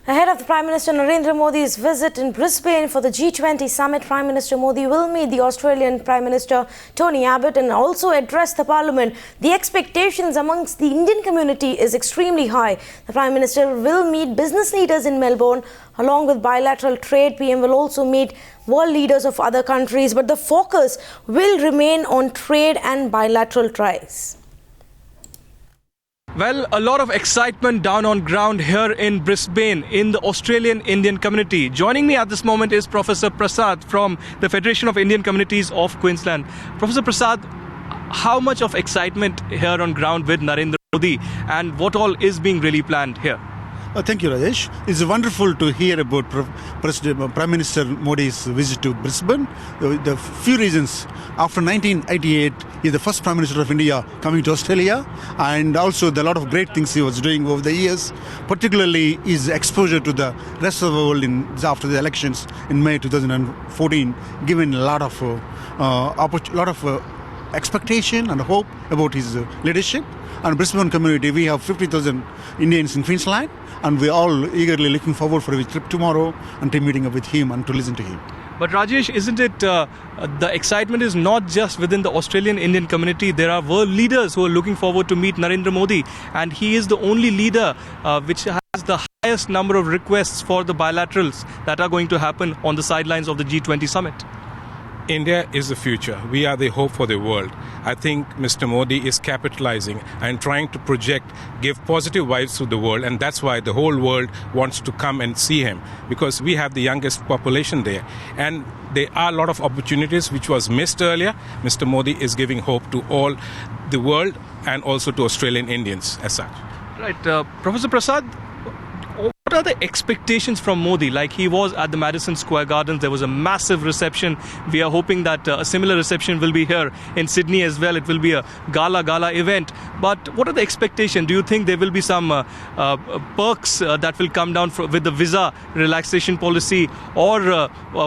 Ahead of the Prime Minister Narendra Modi's visit in Brisbane for the G20 summit, Prime Minister Modi will meet the Australian Prime Minister Tony Abbott and also address the Parliament. The expectations amongst the Indian community is extremely high. The Prime Minister will meet business leaders in Melbourne. Along with bilateral trade, PM will also meet world leaders of other countries, but the focus will remain on trade and bilateral ties. Well, a lot of excitement down on ground here in Brisbane in the Australian Indian community. Joining me at this moment is Professor Prasad from the Federation of Indian Communities of Queensland. Professor Prasad, how much of excitement here on ground with Narendra Modi and what all is being really planned here? Thank you, Rajesh. It's wonderful to hear about Prime Minister Modi's visit to Brisbane. The few reasons. After 1988, he's the first Prime Minister of India coming to Australia, and also the lot of great things he was doing over the years, particularly his exposure to the rest of the world after the elections in May 2014, given a lot of expectation and hope about his leadership. And Brisbane community, we have 50,000 Indians in Queensland, and we're all eagerly looking forward for a trip tomorrow and to meeting up with him and to listen to him. But Rajesh, isn't it the excitement is not just within the Australian Indian community? There are world leaders who are looking forward to meet Narendra Modi, and he is the only leader which has the highest number of requests for the bilaterals that are going to happen on the sidelines of the G20 summit. India is the future. We are the hope for the world. I think Mr. Modi is capitalizing and trying to give positive vibes to the world, and that's why the whole world wants to come and see him, because we have the youngest population there. And there are a lot of opportunities which was missed earlier. Mr. Modi is giving hope to all the world and also to Australian Indians as such. Right. Professor Prasad, what are the expectations from Modi? Like, he was at the Madison Square Gardens, there was a massive reception. We are hoping that a similar reception will be here in Sydney as well. It will be a gala event. But what are the expectations? Do you think there will be some perks that will come down with the visa relaxation policy, or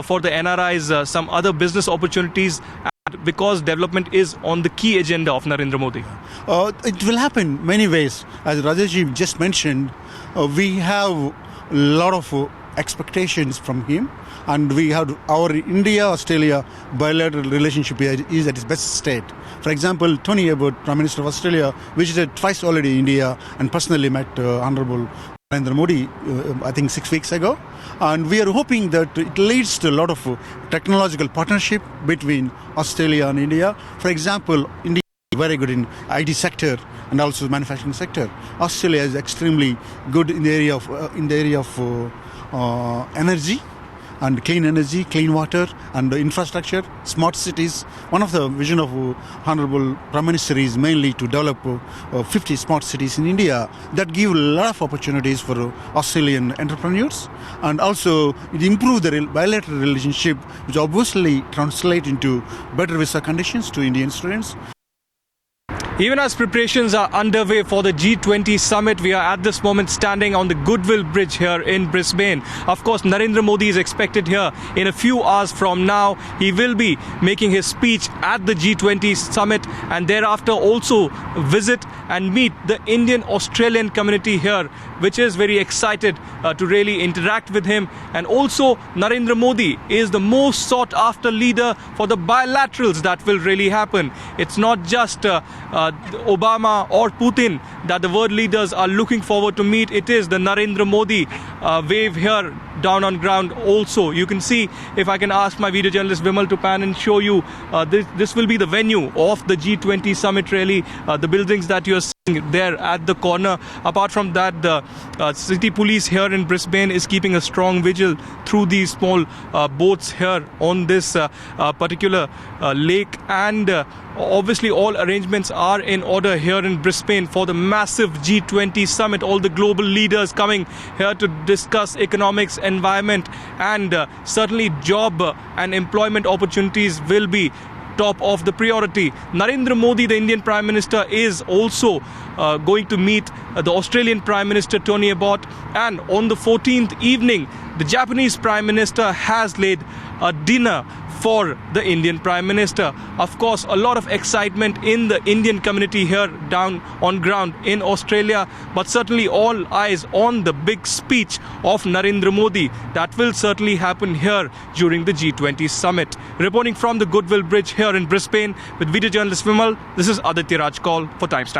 for the NRIs, some other business opportunities? Because development is on the key agenda of Narendra Modi. It will happen many ways. As Rajesh just mentioned, we have a lot of expectations from him, and we have our India-Australia bilateral relationship is at its best state. For example, Tony Abbott, Prime Minister of Australia, visited twice already India and personally met Honourable Narendra Modi, I think 6 weeks ago. And we are hoping that it leads to a lot of technological partnership between Australia and India. For example, India is very good in IT sector and also the manufacturing sector. Australia is extremely good in the area of energy and clean water and infrastructure, smart cities. One of the vision of Honourable Prime Minister is mainly to develop 50 smart cities in India that give a lot of opportunities for Australian entrepreneurs, and also it improve the bilateral relationship, which obviously translate into better visa conditions to Indian students. Even as preparations are underway for the G20 summit, we are at this moment standing on the Goodwill Bridge here in Brisbane. Of course, Narendra Modi is expected here in a few hours from now. He will be making his speech at the G20 summit, and thereafter also visit and meet the Indian-Australian community here, which is very excited to really interact with him. And also, Narendra Modi is the most sought after leader for the bilaterals that will really happen. It's not just Obama or Putin that the world leaders are looking forward to meet. It is the Narendra Modi wave here down on ground also. You can see, if I can ask my video journalist Vimal to pan and show you, this will be the venue of the G20 summit really. The buildings that you're seeing there at the corner. Apart from that, the city police here in Brisbane is keeping a strong vigil through these small boats here on this particular lake, and obviously all arrangements are in order here in Brisbane for the massive G20 summit. All the global leaders coming here to discuss economics, environment, and certainly job and employment opportunities will be top of the priority. Narendra Modi, the Indian Prime Minister, is also going to meet the Australian Prime Minister Tony Abbott, and on the 14th evening, the Japanese Prime Minister has laid a dinner for the Indian Prime Minister. Of course, a lot of excitement in the Indian community here down on ground in Australia, but certainly all eyes on the big speech of Narendra Modi that will certainly happen here during the G20 summit. Reporting from the Goodwill Bridge here in Brisbane with video journalist Vimal, this is Aditya Rajkal for Timestamp.